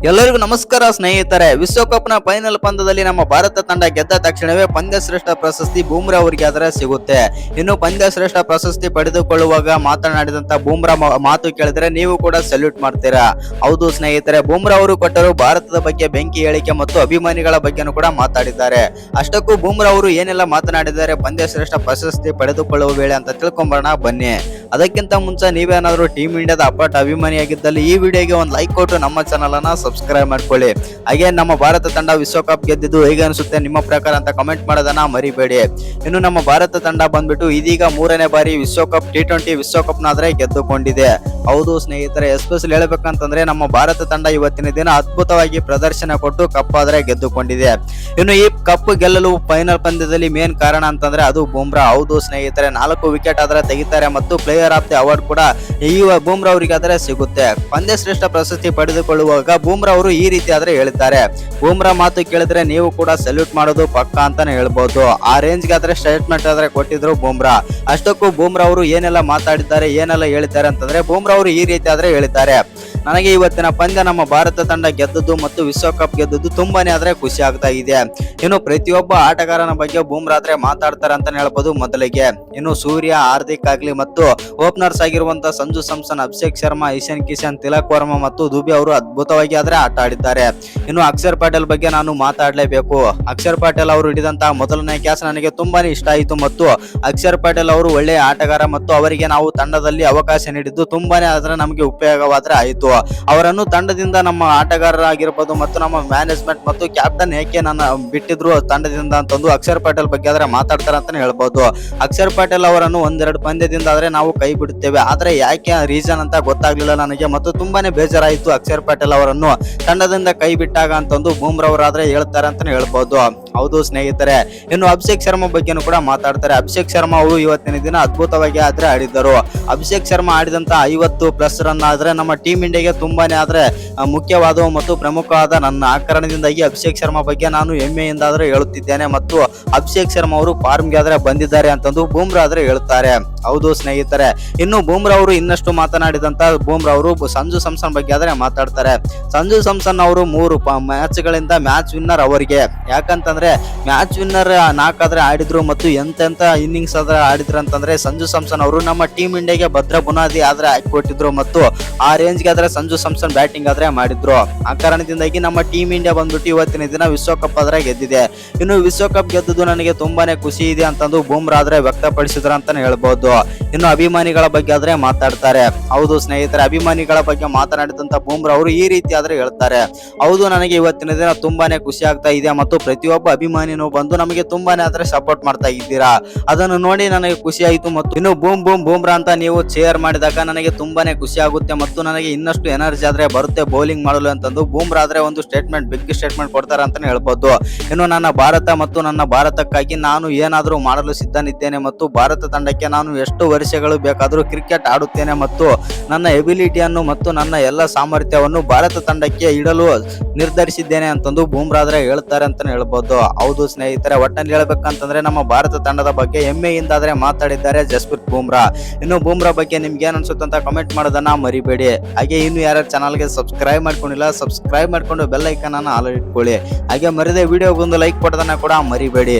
ಎಲ್ಲರಿಗೂ ನಮಸ್ಕಾರ ಸ್ನೇಹಿತರೆ. ವಿಶ್ವಕಪ್ನ ಫೈನಲ್ ಪಂದ್ಯದಲ್ಲಿ ನಮ್ಮ ಭಾರತ ತಂಡ ಗೆದ್ದ ತಕ್ಷಣವೇ ಪಂದ್ಯ ಶ್ರೇಷ್ಠ ಪ್ರಶಸ್ತಿ ಬೂಮ್ರಾ ಅವರಿಗೆ ಅದರ ಸಿಗುತ್ತೆ. ಇನ್ನು ಪಂದ್ಯ ಶ್ರೇಷ್ಠ ಪ್ರಶಸ್ತಿ ಪಡೆದುಕೊಳ್ಳುವಾಗ ಮಾತನಾಡಿದಂತ ಬೂಮ್ರಾ ಮಾತು ಕೇಳಿದ್ರೆ ನೀವು ಕೂಡ ಸಲ್ಯೂಟ್ ಮಾಡ್ತೀರಾ. ಹೌದು ಸ್ನೇಹಿತರೆ, ಬೂಮ್ರಾ ಅವರು ಕೊಟ್ಟರು ಭಾರತದ ಬಗ್ಗೆ ಬೆಂಕಿ ಹೇಳಿಕೆ ಮತ್ತು ಅಭಿಮಾನಿಗಳ ಬಗ್ಗೆನೂ ಕೂಡ ಮಾತಾಡಿದ್ದಾರೆ. ಅಷ್ಟಕ್ಕೂ ಬೂಮ್ರಾ ಅವರು ಏನೆಲ್ಲ ಮಾತನಾಡಿದ್ದಾರೆ ಪಂದ್ಯ ಶ್ರೇಷ್ಠ ಪ್ರಶಸ್ತಿ ಪಡೆದುಕೊಳ್ಳುವ ವೇಳೆ ಅಂತ ತಿಳ್ಕೊಂಬರೋಣ ಬನ್ನಿ. ಅದಕ್ಕಿಂತ ಮುಂಚೆ ನೀವೇನಾದ್ರೂ ಟೀಮ್ ಇಂಡಿಯಾದ ಅಪ್ಪಟ ಅಭಿಮಾನಿಯಾಗಿದ್ದಲ್ಲಿ ಈ ವಿಡಿಯೋಗೆ ಒಂದು ಲೈಕ್ ಕೊಟ್ಟು ನಮ್ಮ ಚಾನಲ್ ಅನ್ನ ಸಬ್ಸ್ಕ್ರೈಬ್ ಮಾಡ್ಕೊಳ್ಳಿ. ಹಾಗೆ ನಮ್ಮ ಭಾರತ ತಂಡ ವಿಶ್ವಕಪ್ ಗೆದ್ದಿದ್ದು ಹೇಗೆ ಅನಿಸುತ್ತೆ ನಿಮ್ಮ ಪ್ರಕಾರ ಅಂತ ಕಮೆಂಟ್ ಮಾಡೋದನ್ನ ಮರಿಬೇಡಿ. ಇನ್ನು ನಮ್ಮ ಭಾರತ ತಂಡ ಬಂದ್ಬಿಟ್ಟು ಇದೀಗ 3ನೇ ಬಾರಿ ವಿಶ್ವಕಪ್ T20 ವಿಶ್ವಕಪ್ನಾದ್ರೆ ಗೆದ್ದುಕೊಂಡಿದೆ. ಹೌದು ಸ್ನೇಹಿತರೆ, ಎಸ್ಪೆಷಲಿ ಹೇಳ್ಬೇಕಂತಂದ್ರೆ ನಮ್ಮ ಭಾರತ ತಂಡ ಇವತ್ತಿನ ದಿನ ಅದ್ಭುತವಾಗಿ ಪ್ರದರ್ಶನ ಕೊಟ್ಟು ಕಪ್ ಆದ್ರೆ ಗೆದ್ದುಕೊಂಡಿದೆ. ಇನ್ನು ಈ ಕಪ್ ಗೆಲ್ಲಲು ಫೈನಲ್ ಪಂದ್ಯದಲ್ಲಿ ಮೇನ್ ಕಾರಣ ಅಂತಂದ್ರೆ ಅದು ಬೂಮ್ರಾ. ಹೌದು ಸ್ನೇಹಿತರೆ, 4 ವಿಕೆಟ್ ಆದ್ರೆ ತೆಗಿತಾರೆ ಮತ್ತು ಪ್ಲೇಯರ್ ಆಫ್ ದಿ ಅವಾರ್ಡ್ ಕೂಡ ಈ ಬೂಮ್ರಾ ಅವರಿಗೆ ಆದ್ರೆ ಸಿಗುತ್ತೆ. ಪಂದ್ಯ ಶ್ರೇಷ್ಠ ಪ್ರಶಸ್ತಿ ಪಡೆದುಕೊಳ್ಳುವಾಗ ಬೂಮ್ರಾ ಅವರು ಈ ರೀತಿ ಆದ್ರೆ ಹೇಳಿದ್ದಾರೆ. ಬೂಮ್ರಾ ಮಾತು ಕೇಳಿದ್ರೆ ನೀವು ಕೂಡ ಸಲ್ಯೂಟ್ ಮಾಡೋದು ಪಕ್ಕ ಅಂತಾನೆ ಹೇಳ್ಬಹುದು. ಆ ರೇಂಜ್ ಗೆ ಆದ್ರೆ ಸ್ಟೇಟ್ಮೆಂಟ್ ಆದ್ರೆ ಕೊಟ್ಟಿದ್ರು ಬೂಮ್ರಾ. ಅಷ್ಟಕ್ಕೂ ಬೂಮ್ರಾ ಅವರು ಏನೆಲ್ಲ ಮಾತಾಡಿದ್ದಾರೆ, ಏನೆಲ್ಲ ಹೇಳಿದ್ದಾರೆ ಅಂತಂದ್ರೆ ಬೂಮ್ರಾ ಅವರು ಈ ರೀತಿ ಆದ್ರೆ ಹೇಳಿದ್ದಾರೆ. ನನಗೆ ಇವತ್ತಿನ ಪಂದ್ಯ ನಮ್ಮ ಭಾರತ ತಂಡ ಗೆದ್ದದ್ದು ಮತ್ತು ವಿಶ್ವಕಪ್ ಗೆದ್ದದ್ದು ತುಂಬಾನೇ ಆದ್ರೆ ಖುಷಿ ಆಗ್ತಾ ಇದೆ. ಇನ್ನು ಪ್ರತಿಯೊಬ್ಬ ಆಟಗಾರನ ಬಗ್ಗೆ ಬೂಮ್ರಾ ಆದ್ರೆ ಮಾತಾಡ್ತಾರೆ ಅಂತಾನೆ ಹೇಳ್ಬೋದು ಮೊದಲಿಗೆ. ಇನ್ನು ಸೂರ್ಯ, ಹಾರ್ದಿಕ್ ಆಗ್ಲಿ ಮತ್ತು ಓಪನರ್ಸ್ ಆಗಿರುವಂತಹ ಸಂಜು ಸ್ಯಾಮ್ಸನ್, ಅಭಿಷೇಕ್ ಶರ್ಮಾ, ಇಶಾನ್ ಕಿಶನ್, ತಿಲಕ್ ವರ್ಮಾ ಮತ್ತು ದುಬೆ ಅವರು ಅದ್ಭುತವಾಗಿ ಆದ್ರೆ ಆಟ ಆಡಿದ್ದಾರೆ. ಇನ್ನು ಅಕ್ಷರ್ ಪಟೇಲ್ ಬಗ್ಗೆ ನಾನು ಮಾತಾಡ್ಲೇಬೇಕು. ಅಕ್ಷರ್ ಪಟೇಲ್ ಅವರು ಹಿಡಿದಂತಹ ಮೊದಲನೇ ಕ್ಯಾಚ್ ನನಗೆ ತುಂಬಾನೇ ಇಷ್ಟ ಆಯಿತು ಮತ್ತು ಅಕ್ಷರ್ ಪಟೇಲ್ ಅವರು ಒಳ್ಳೆಯ ಆಟಗಾರ ಮತ್ತು ಅವರಿಗೆ ನಾವು ತಂಡದಲ್ಲಿ ಅವಕಾಶ ನೀಡಿದ್ದು ತುಂಬಾನೇ ಆದ್ರೆ ನಮಗೆ ಉಪಯೋಗವಾದ್ರೆ ಆಯಿತು. ಅವರನ್ನು ತಂಡದಿಂದ ನಮ್ಮ ಆಟಗಾರರಾಗಿರ್ಬೋದು ಮತ್ತು ನಮ್ಮ ಮ್ಯಾನೇಜ್ಮೆಂಟ್ ಮತ್ತು ಕ್ಯಾಪ್ಟನ್ ಏಕೆ ನನ್ನ ಬಿಟ್ಟಿದ್ರು ತಂಡದಿಂದ ಅಂತಂದು ಅಕ್ಷರ್ ಪಟೇಲ್ ಬಗ್ಗೆ ಆದ್ರೆ ಮಾತಾಡ್ತಾರೆ ಅಂತಾನೆ ಹೇಳ್ಬೋದು. ಅಕ್ಷರ್ ಪಟೇಲ್ ಅವರನ್ನು 1-2 ಪಂದ್ಯದಿಂದ ಆದ್ರೆ ನಾವು ಕೈ ಬಿಡುತ್ತೇವೆ, ಆದ್ರೆ ಯಾಕೆ ರೀಸನ್ ಅಂತ ಗೊತ್ತಾಗ್ಲಿಲ್ಲ ನನಗೆ ಮತ್ತು ತುಂಬಾನೇ ಬೇಜಾರಾಯಿತು ಅಕ್ಷರ್ ಪಟೇಲ್ ಅವರನ್ನು ತಂಡದಿಂದ ಕೈ ಬಿಟ್ಟಾಗ ಅಂತಂದು ಬೂಮ್ರಾ ಅವರಾದ್ರೆ ಹೇಳ್ತಾರೆ ಅಂತಾನೆ ಹೇಳ್ಬೋದು. ಹೌದು ಸ್ನೇಹಿತರೆ, ಇನ್ನು ಅಭಿಷೇಕ್ ಶರ್ಮಾ ಬಗ್ಗೆನೂ ಕೂಡ ಮಾತಾಡ್ತಾರೆ. ಅಭಿಷೇಕ್ ಶರ್ಮಾ ಅವರು ಇವತ್ತಿನ ದಿನ ಅದ್ಭುತವಾಗಿ ಆದ್ರೆ ಆಡಿದ್ದರು. ಅಭಿಷೇಕ್ ಶರ್ಮಾ ಆಡಿದಂತ 50+ ರನ್ ಆದ್ರೆ ನಮ್ಮ ಟೀಮ್ ಇಂಡಿಯಾಗೆ ತುಂಬಾನೇ ಆದ್ರೆ ಮುಖ್ಯವಾದ ಮತ್ತು ಪ್ರಮುಖವಾದ ನನ್ನ ಕಾರಣದಿಂದಾಗಿ ಅಭಿಷೇಕ್ ಶರ್ಮಾ ಬಗ್ಗೆ ನಾನು ಹೆಮ್ಮೆಯಿಂದ ಆದ್ರೆ ಹೇಳುತ್ತಿದ್ದೇನೆ ಮತ್ತು ಅಭಿಷೇಕ್ ಶರ್ಮಾ ಅವರು ಫಾರ್ಮ್ಗೆ ಆದ್ರೆ ಬಂದಿದ್ದಾರೆ ಅಂತಂದು ಬೂಮ್ರಾ ಆದ್ರೆ ಹೇಳ್ತಾರೆ. ಹೌದು ಸ್ನೇಹಿತರೆ, ಇನ್ನು ಬೂಮ್ರಾ ಅವರು ಇನ್ನಷ್ಟು ಮಾತನಾಡಿದಂತ ಬೂಮ್ರಾ ಅವರು ಸಂಜು ಸ್ಯಾಮ್ಸನ್ ಬಗ್ಗೆ ಆದ್ರೆ ಮಾತಾಡ್ತಾರೆ. ಸಂಜು ಸ್ಯಾಮ್ಸನ್ ಅವರು 3 ಮ್ಯಾಚ್ಗಳಿಂದ ಮ್ಯಾಚ್ ವಿನ್ನರ್ ಅವರಿಗೆ. ಯಾಕಂತಂದ್ರೆ ಮ್ಯಾಚ್ ವಿನ್ನರ್ 4 ಆದ್ರೆ ಆಡಿದ್ರು ಮತ್ತು ಎಂತೆಂತ ಇನ್ನಿಂಗ್ಸ್ ಆದ್ರೆ ಆಡಿದ್ರು ಅಂತಂದ್ರೆ ಸಂಜು ಸ್ಯಾಮ್ಸನ್ ಅವರು ನಮ್ಮ ಟೀಮ್ ಇಂಡಿಯಾಗೆ ಭದ್ರ ಬುನಾದಿ ಆದ್ರೆ ಹಾಕಿಕೊಟ್ಟಿದ್ರು ಮತ್ತು ಆ ರೇಂಜ್ಗೆ ಆದ್ರೆ ಸಂಜು ಸ್ಯಾಮ್ಸನ್ ಬ್ಯಾಟಿಂಗ್ ಆದ್ರೆ ಮಾಡಿದ್ರು. ಆ ಕಾರಣದಿಂದಾಗಿ ನಮ್ಮ ಟೀಮ್ ಇಂಡಿಯಾ ಬಂದ್ಬಿಟ್ಟು ಇವತ್ತಿನ ದಿನ ವಿಶ್ವಕಪ್ ಆದ್ರೆ ಗೆದ್ದಿದೆ. ಇನ್ನು ವಿಶ್ವಕಪ್ ಗೆದ್ದುದು ನನಗೆ ತುಂಬಾನೇ ಖುಷಿ ಇದೆ ಅಂತಂದು ಬೂಮ್ರಾ ಆದ್ರೆ ವ್ಯಕ್ತಪಡಿಸಿದ್ರು ಅಂತಾನೆ ಹೇಳ್ಬಹುದು. ಇನ್ನು ಅಭಿಮಾನಿಗಳ ಬಗ್ಗೆ ಆದ್ರೆ ಮಾತಾಡ್ತಾರೆ. ಹೌದು ಸ್ನೇಹಿತರೆ, ಅಭಿಮಾನಿಗಳ ಬಗ್ಗೆ ಮಾತನಾಡಿದಂತ ಬೂಮ್ರಾ ಅವರು ಈ ರೀತಿ ಆದ್ರೆ ಹೇಳ್ತಾರೆ. ಹೌದು, ನನಗೆ ಇವತ್ತಿನ ದಿನ ತುಂಬಾನೇ ಖುಷಿ ಆಗ್ತಾ ಇದೆ ಮತ್ತು ಪ್ರತಿಯೊಬ್ಬ ಅಭಿಮಾನಿನೂ ಬಂದು ನಮಗೆ ತುಂಬಾನೇ ಆದ್ರೆ ಸಪೋರ್ಟ್ ಮಾಡ್ತಾ ಇದ್ದೀರಾ, ಅದನ್ನು ನೋಡಿ ನನಗೆ ಖುಷಿ ಆಯಿತು ಮತ್ತು ಇನ್ನು ಬೂಮ್ರಾ ಅಂತ ನೀವು ಚೇರ್ ಮಾಡಿದಾಗ ನನಗೆ ತುಂಬಾನೇ ಖುಷಿ ಆಗುತ್ತೆ ಮತ್ತು ನನಗೆ ಇನ್ನಷ್ಟು ಎನರ್ಜಿ ಆದ್ರೆ ಬರುತ್ತೆ ಬೌಲಿಂಗ್ ಮಾಡಲು ಅಂತಂದು ಬೂಮ್ರಾ ಆದ್ರೆ ಒಂದು ಬಿಗ್ ಸ್ಟೇಟ್ಮೆಂಟ್ ಕೊಡ್ತಾರೆ ಅಂತಾನೆ ಹೇಳ್ಬೋದು. ಇನ್ನು ನನ್ನ ಭಾರತ ಮತ್ತು ನನ್ನ ಭಾರತಕ್ಕಾಗಿ ನಾನು ಏನಾದರೂ ಮಾಡಲು ಸಿದ್ಧನಿದ್ದೇನೆ ಮತ್ತು ಭಾರತ ತಂಡಕ್ಕೆ ನಾನು ಎಷ್ಟು ವರ್ಷಗಳು ಬೇಕಾದರೂ ಕ್ರಿಕೆಟ್ ಆಡುತ್ತೇನೆ ಮತ್ತು ನನ್ನ ಎಬಿಲಿಟಿಯನ್ನು ಮತ್ತು ನನ್ನ ಎಲ್ಲ ಸಾಮರ್ಥ್ಯವನ್ನು ಭಾರತ ತಂಡಕ್ಕೆ ಇಡಲು ನಿರ್ಧರಿಸಿದ್ದೇನೆ ಅಂತಂದು ಬೂಮ್ರಾ ಆದ್ರೆ ಹೇಳ್ತಾರೆ ಅಂತಾನೆ ಹೇಳ್ಬೋದು. ಹೌದು ಸ್ನೇಹಿತರೆ, ಒಟ್ಟಲ್ಲಿ ಹೇಳ್ಬೇಕಂತಂದ್ರೆ ನಮ್ಮ ಭಾರತ ತಂಡದ ಬಗ್ಗೆ ಹೆಮ್ಮೆಯಿಂದ ಆದ್ರೆ ಮಾತಾಡಿದ್ದಾರೆ ಜಸ್ಪ್ರೀತ್ ಬೂಮ್ರಾ. ಇನ್ನು ಬೂಮ್ರಾ ಬಗ್ಗೆ ನಿಮ್ಗೆ ಏನ್ ಅನ್ಸುತ್ತೆ ಅಂತ ಕಮೆಂಟ್ ಮಾಡೋದನ್ನ ಮರಿಬೇಡಿ. ಹಾಗೆ ಇನ್ನು ಯಾರು ಚಾನಲ್ಗೆ ಸಬ್ಸ್ಕ್ರೈಬ್ ಮಾಡ್ಕೊಂಡಿಲ್ಲ ಸಬ್ಸ್ಕ್ರೈಬ್ ಮಾಡ್ಕೊಂಡು ಬೆಲ್ ಐಕಾನ್ ಅನ್ನು ಆಲ್ ಇಟ್ಕೊಳ್ಳಿ. ಹಾಗೆ ಮರಿದೆ ವಿಡಿಯೋಗೊಂದು ಲೈಕ್ ಕೊಡೋದನ್ನ ಕೂಡ ಮರಿಬೇಡಿ.